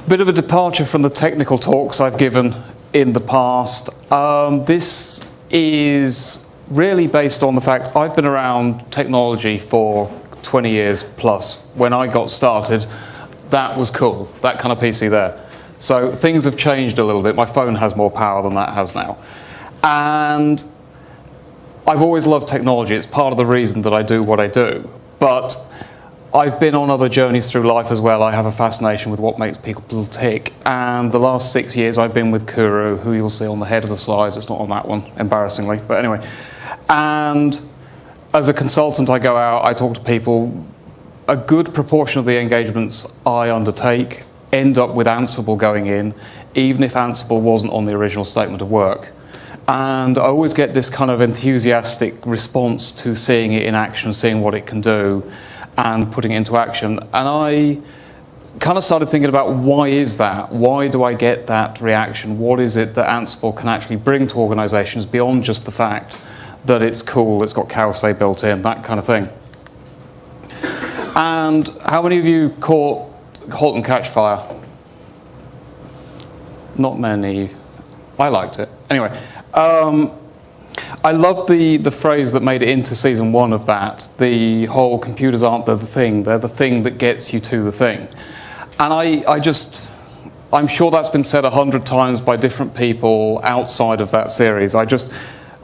Bit of a departure from the technical talks I've given in the past. This is really based on the fact I've been around technology for 20 years plus. When I got started, that was cool, that kind of PC there. So things have changed a little bit. My phone has more power than that has now. And I've always loved technology. It's part of the reason that I do what I do. But I've been on other journeys through life as well. I have a fascination with what makes people tick. And the last 6 years I've been with Kuru, who you'll see on the head of the slides. It's not on that one, embarrassingly. But anyway. And as a consultant, I go out, I talk to people. A good proportion of the engagements I undertake end up with Ansible going in, even if Ansible wasn't on the original statement of work. And I always get this kind of enthusiastic response to seeing it in action, seeing what it can do, and putting it into action. And I kind of started thinking about, why is that? Why do I get that reaction? What is it that Ansible can actually bring to organizations beyond just the fact that it's cool, it's got Cowsay built in, that kind of thing? And how many of you caught Halt and Catch Fire? Not many. I liked it. Anyway, I love the phrase that made it into season 1 of that. The whole computers aren't the thing, they're the thing that gets you to the thing. And I'm sure that's been said 100 times by different people outside of that series. I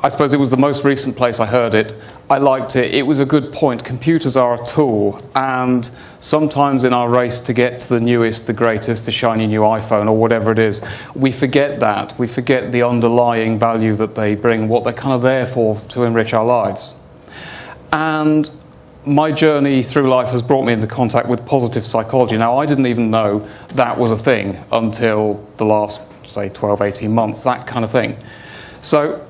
suppose it was the most recent place I heard it. I liked it. It was a good point. Computers are a tool, and sometimes in our race to get to the newest, the greatest, the shiny new iPhone or whatever it is, we forget that. We forget the underlying value that they bring, what they're kind of there for, to enrich our lives. And my journey through life has brought me into contact with positive psychology. Now, I didn't even know that was a thing until the last, say, 12, 18 months, that kind of thing. So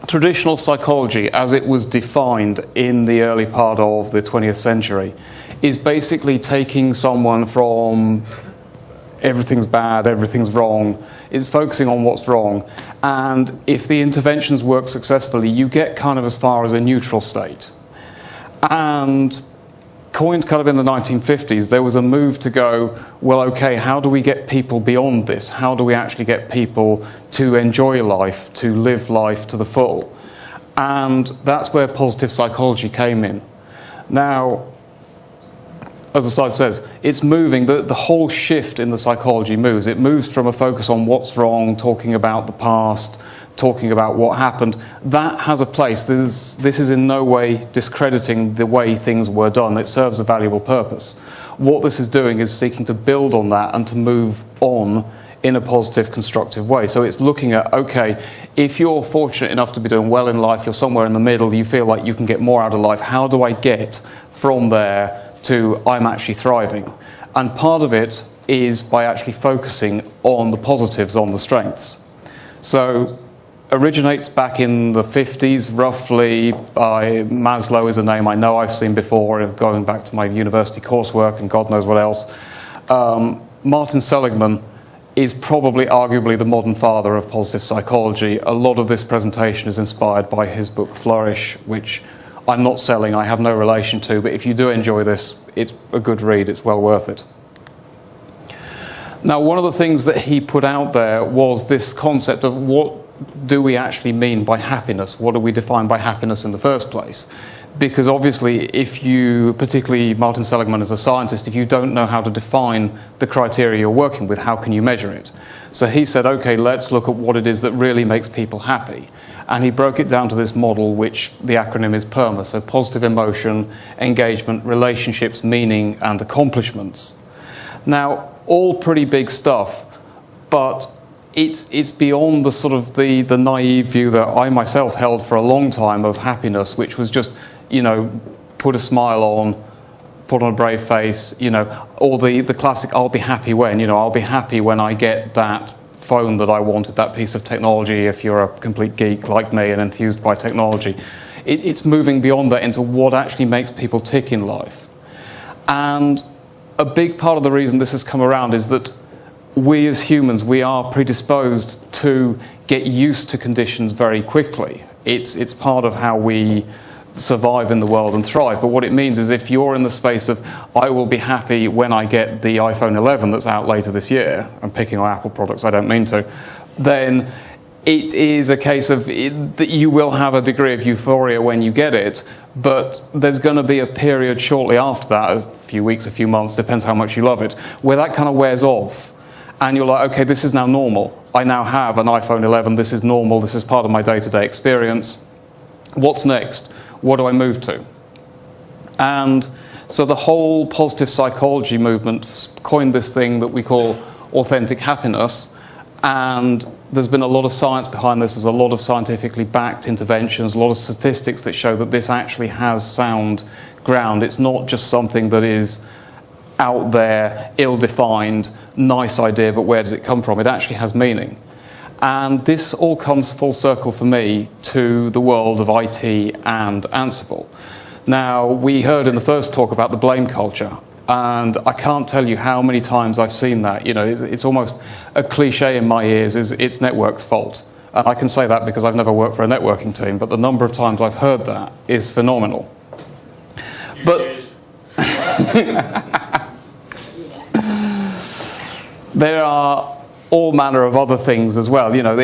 traditional psychology, as it was defined in the early part of the 20th century, is basically taking someone from everything's bad, everything's wrong, it's focusing on what's wrong, and if the interventions work successfully, you get kind of as far as a neutral state. And coined kind of in the 1950s, there was a move to go, well, okay, how do we get people beyond this? How do we actually get people to enjoy life, to live life to the full? And that's where positive psychology came in. Now, as the slide says, it's moving, the whole shift in the psychology moves. It moves from a focus on what's wrong, talking about the past, talking about what happened. That has a place. This is in no way discrediting the way things were done. It serves a valuable purpose. What this is doing is seeking to build on that and to move on in a positive, constructive way. So it's looking at, okay, if you're fortunate enough to be doing well in life, you're somewhere in the middle, you feel like you can get more out of life, how do I get from there to I'm actually thriving? And part of it is by actually focusing on the positives, on the strengths. So originates back in the 50s, roughly, by Maslow is a name I know I've seen before, going back to my university coursework and God knows what else. Martin Seligman is probably arguably the modern father of positive psychology. A lot of this presentation is inspired by his book Flourish, which I'm not selling, I have no relation to, but if you do enjoy this, it's a good read, it's well worth it. Now, one of the things that he put out there was this concept of what do we actually mean by happiness? What do we define by happiness in the first place? Because obviously, if you, particularly Martin Seligman as a scientist, if you don't know how to define the criteria you're working with, how can you measure it? So he said, okay, let's look at what it is that really makes people happy. And he broke it down to this model, which the acronym is PERMA, so positive emotion, engagement, relationships, meaning, and accomplishments. Now, all pretty big stuff, but it's beyond the sort of the naive view that I myself held for a long time of happiness, which was just, you know, put a smile on, put on a brave face, you know, or the classic I'll be happy when, you know, I'll be happy when I get that phone that I wanted, that piece of technology, if you're a complete geek like me and enthused by technology. It's moving beyond that into what actually makes people tick in life. And a big part of the reason this has come around is that we as humans, we are predisposed to get used to conditions very quickly. It's part of how we survive in the world and thrive. But what it means is if you're in the space of, I will be happy when I get the iPhone 11 that's out later this year, I'm picking on Apple products, I don't mean to, then it is a case of that you will have a degree of euphoria when you get it, but there's going to be a period shortly after that, a few weeks, a few months, depends how much you love it, where that kind of wears off. And you're like, okay, this is now normal. I now have an iPhone 11, this is normal, this is part of my day-to-day experience. What's next? What do I move to? And so the whole positive psychology movement coined this thing that we call authentic happiness, and there's been a lot of science behind this. There's a lot of scientifically backed interventions, a lot of statistics that show that this actually has sound ground. It's not just something that is out there, ill-defined, nice idea, but where does it come from? It actually has meaning. And this all comes full circle for me to the world of IT and Ansible. Now, we heard in the first talk about the blame culture, and I can't tell you how many times I've seen that. You know, it's almost a cliche in my ears, is it's network's fault. And I can say that because I've never worked for a networking team, but the number of times I've heard that is phenomenal. But there are all manner of other things as well. You know,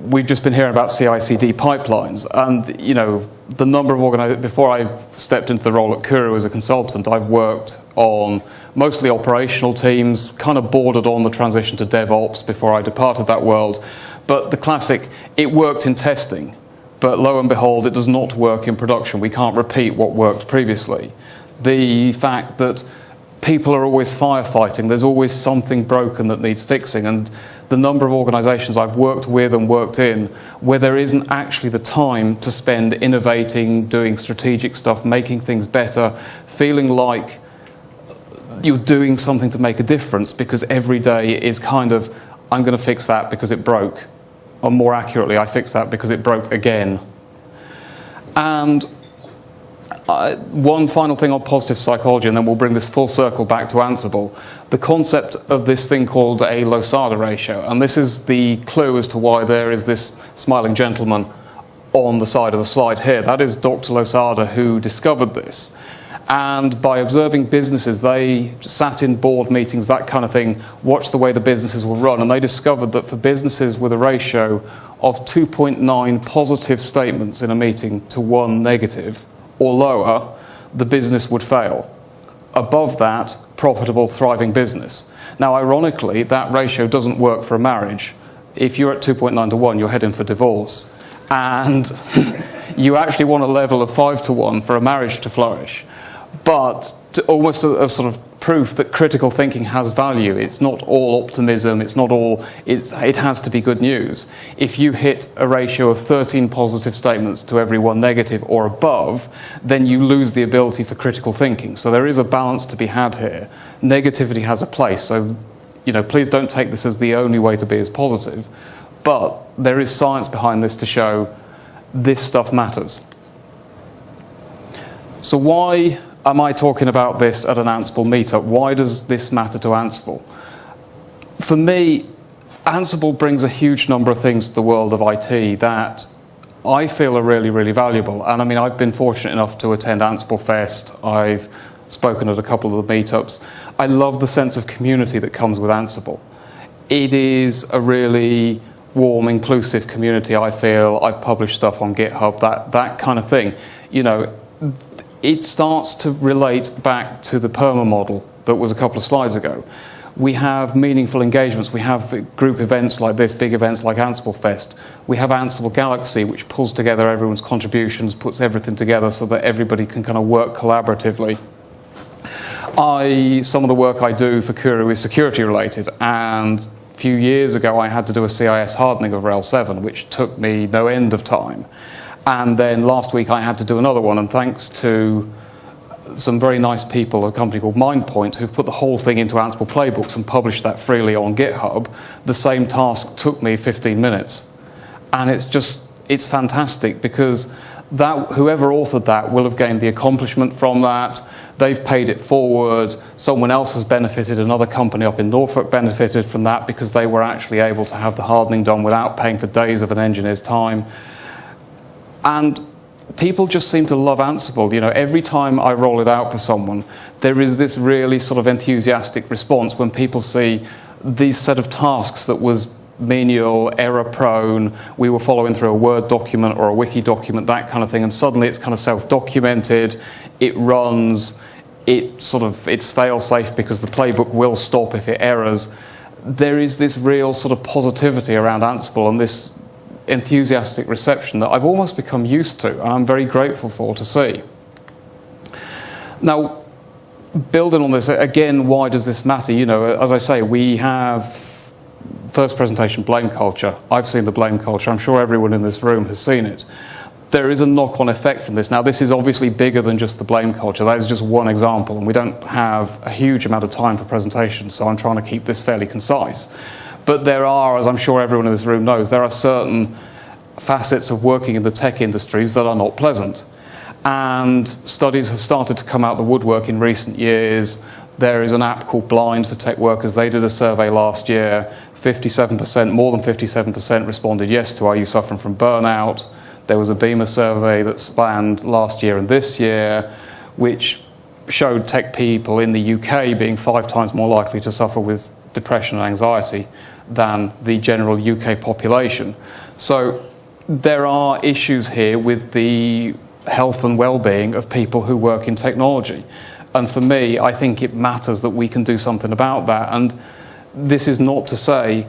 we've just been hearing about CI/CD pipelines, and you know, the number of organizations. Before I stepped into the role at Kuru as a consultant, I've worked on mostly operational teams, kind of bordered on the transition to DevOps before I departed that world. But the classic, it worked in testing, but lo and behold, it does not work in production. We can't repeat what worked previously. The fact that people are always firefighting, there's always something broken that needs fixing, and the number of organizations I've worked with and worked in where there isn't actually the time to spend innovating, doing strategic stuff, making things better, feeling like you're doing something to make a difference, because every day is kind of, I'm going to fix that because it broke, or more accurately, I fixed that because it broke again. And one final thing on positive psychology, and then we'll bring this full circle back to Ansible. The concept of this thing called a Losada ratio, and this is the clue as to why there is this smiling gentleman on the side of the slide here. That is Dr. Losada who discovered this. And by observing businesses, they sat in board meetings, that kind of thing, watched the way the businesses were run, and they discovered that for businesses with a ratio of 2.9 positive statements in a meeting to 1 negative, or lower, the business would fail. Above that, profitable, thriving business. Now, ironically, that ratio doesn't work for a marriage. If you're at 2.9 to 1, you're heading for divorce. And you actually want a level of 5 to 1 for a marriage to flourish. But almost a sort of proof that critical thinking has value. It's not all optimism, it's not all, it has to be good news. If you hit a ratio of 13 positive statements to every 1 negative or above, then you lose the ability for critical thinking. So there is a balance to be had here. Negativity has a place, so you know, please don't take this as the only way to be as positive, but there is science behind this to show this stuff matters. So why am I talking about this at an Ansible meetup? Why does this matter to Ansible? For me, Ansible brings a huge number of things to the world of IT that I feel are really, really valuable. And I mean, I've been fortunate enough to attend Ansible Fest. I've spoken at a couple of the meetups. I love the sense of community that comes with Ansible. It is a really warm, inclusive community, I feel. I've published stuff on GitHub, that kind of thing. You know, it starts to relate back to the PERMA model that was a couple of slides ago. We have meaningful engagements. We have group events like this, big events like Ansible Fest. We have Ansible Galaxy, which pulls together everyone's contributions, puts everything together so that everybody can kind of work collaboratively. Some of the work I do for Kuru is security related, and a few years ago I had to do a CIS hardening of RHEL 7, which took me no end of time. And then last week I had to do another one, and thanks to some very nice people, a company called MindPoint, who've put the whole thing into Ansible playbooks and published that freely on GitHub, the same task took me 15 minutes. And it's fantastic, because whoever authored that will have gained the accomplishment from that. They've paid it forward. Someone else has benefited. Another company up in Norfolk benefited from that because they were actually able to have the hardening done without paying for days of an engineer's time. And people just seem to love Ansible. You know, every time I roll it out for someone, there is this really sort of enthusiastic response when people see these set of tasks that was menial, error-prone, we were following through a Word document or a wiki document, that kind of thing, and suddenly it's kind of self-documented, it runs, it's fail-safe because the playbook will stop if it errors. There is this real sort of positivity around Ansible and this enthusiastic reception that I've almost become used to, and I'm very grateful for to see. Now, building on this, again, why does this matter? You know, as I say, we have first presentation, blame culture. I've seen the blame culture. I'm sure everyone in this room has seen it. There is a knock-on effect from this. Now, this is obviously bigger than just the blame culture. That is just one example, and we don't have a huge amount of time for presentation, so I'm trying to keep this fairly concise. But there are, as I'm sure everyone in this room knows, there are certain facets of working in the tech industries that are not pleasant. And studies have started to come out the woodwork in recent years. There is an app called Blind for tech workers. They did a survey last year. 57%, more than 57% responded yes to, are you suffering from burnout? There was a Beamer survey that spanned last year and this year, which showed tech people in the UK being 5 times more likely to suffer with depression and anxiety than the general UK population. So there are issues here with the health and well-being of people who work in technology. And for me, I think it matters that we can do something about that. And this is not to say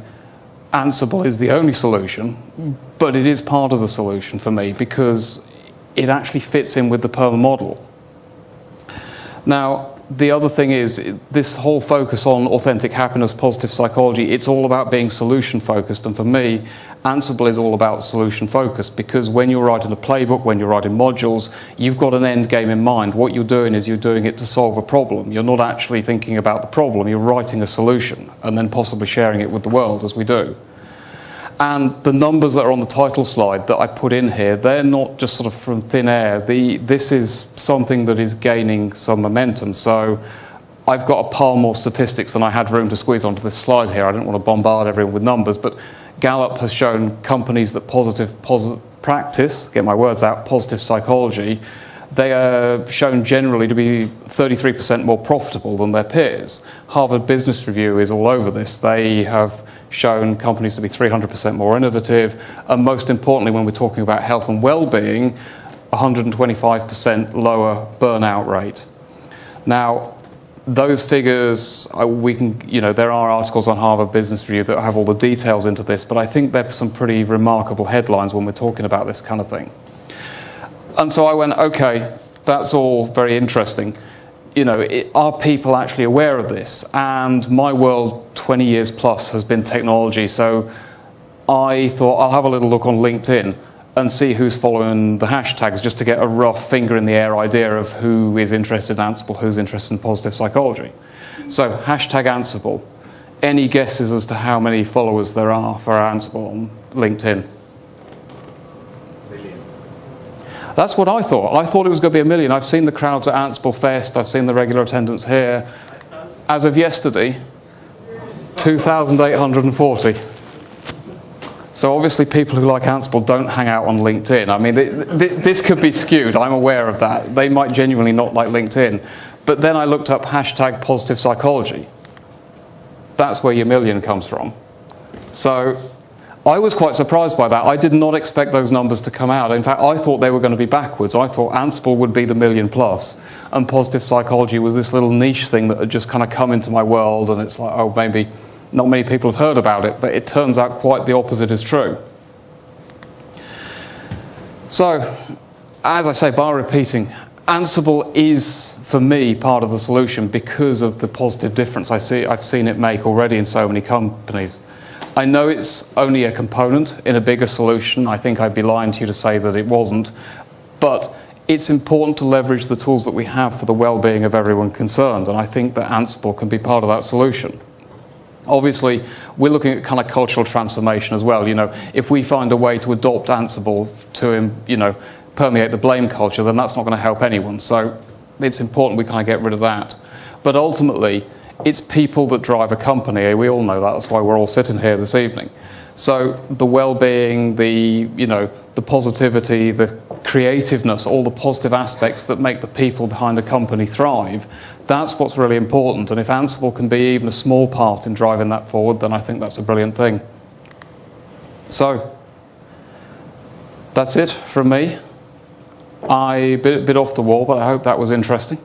Ansible is the only solution, but it is part of the solution for me because it actually fits in with the PERMA model. Now, the other thing is this whole focus on authentic happiness, positive psychology, it's all about being solution focused. And for me, Ansible is all about solution focused because when you're writing a playbook, when you're writing modules, you've got an end game in mind. What you're doing is you're doing it to solve a problem. You're not actually thinking about the problem. You're writing a solution and then possibly sharing it with the world as we do. And the numbers that are on the title slide that I put in here, they're not just sort of from thin air. This is something that is gaining some momentum. So I've got a pile more statistics than I had room to squeeze onto this slide here. I didn't want to bombard everyone with numbers, but Gallup has shown companies that practice, get my words out, positive psychology, they are shown generally to be 33% more profitable than their peers. Harvard Business Review is all over this. They have shown companies to be 300% more innovative, and most importantly, when we're talking about health and well-being, 125% lower burnout rate. Now, those figures, there are articles on Harvard Business Review that have all the details into this, but I think they're some pretty remarkable headlines when we're talking about this kind of thing. And so I went, okay, that's all very interesting. You know, are people actually aware of this? And my world, 20 years plus, has been technology, so I thought I'll have a little look on LinkedIn and see who's following the hashtags, just to get a rough finger in the air idea of who is interested in Ansible, who's interested in positive psychology. So, hashtag Ansible. Any guesses as to how many followers there are for Ansible on LinkedIn? Million. That's what I thought. I thought it was going to be 1 million. I've seen the crowds at Ansible Fest. I've seen the regular attendance here. As of yesterday, 2,840. So obviously people who like Ansible don't hang out on LinkedIn. I mean, this could be skewed. I'm aware of that. They might genuinely not like LinkedIn. But then I looked up hashtag positive psychology. That's where your million comes from. So I was quite surprised by that. I did not expect those numbers to come out. In fact, I thought they were going to be backwards. I thought Ansible would be the 1 million plus, and positive psychology was this little niche thing that had just kind of come into my world, and it's like, oh, maybe not many people have heard about it, but it turns out quite the opposite is true. So, as I say, bar repeating, Ansible is, for me, part of the solution because of the positive difference I've seen it make already in so many companies. I know it's only a component in a bigger solution. I think I'd be lying to you to say that it wasn't. But it's important to leverage the tools that we have for the well-being of everyone concerned, and I think that Ansible can be part of that solution. Obviously, we're looking at kind of cultural transformation as well. You know, if we find a way to adopt Ansible to, permeate the blame culture, then that's not going to help anyone. So it's important we kind of get rid of that. But ultimately, it's people that drive a company. We all know that. That's why we're all sitting here this evening. So the well-being, the positivity, the creativeness, all the positive aspects that make the people behind a company thrive, that's what's really important. And if Ansible can be even a small part in driving that forward, then I think that's a brilliant thing. So, that's it from me. I bit off the wall, but I hope that was interesting.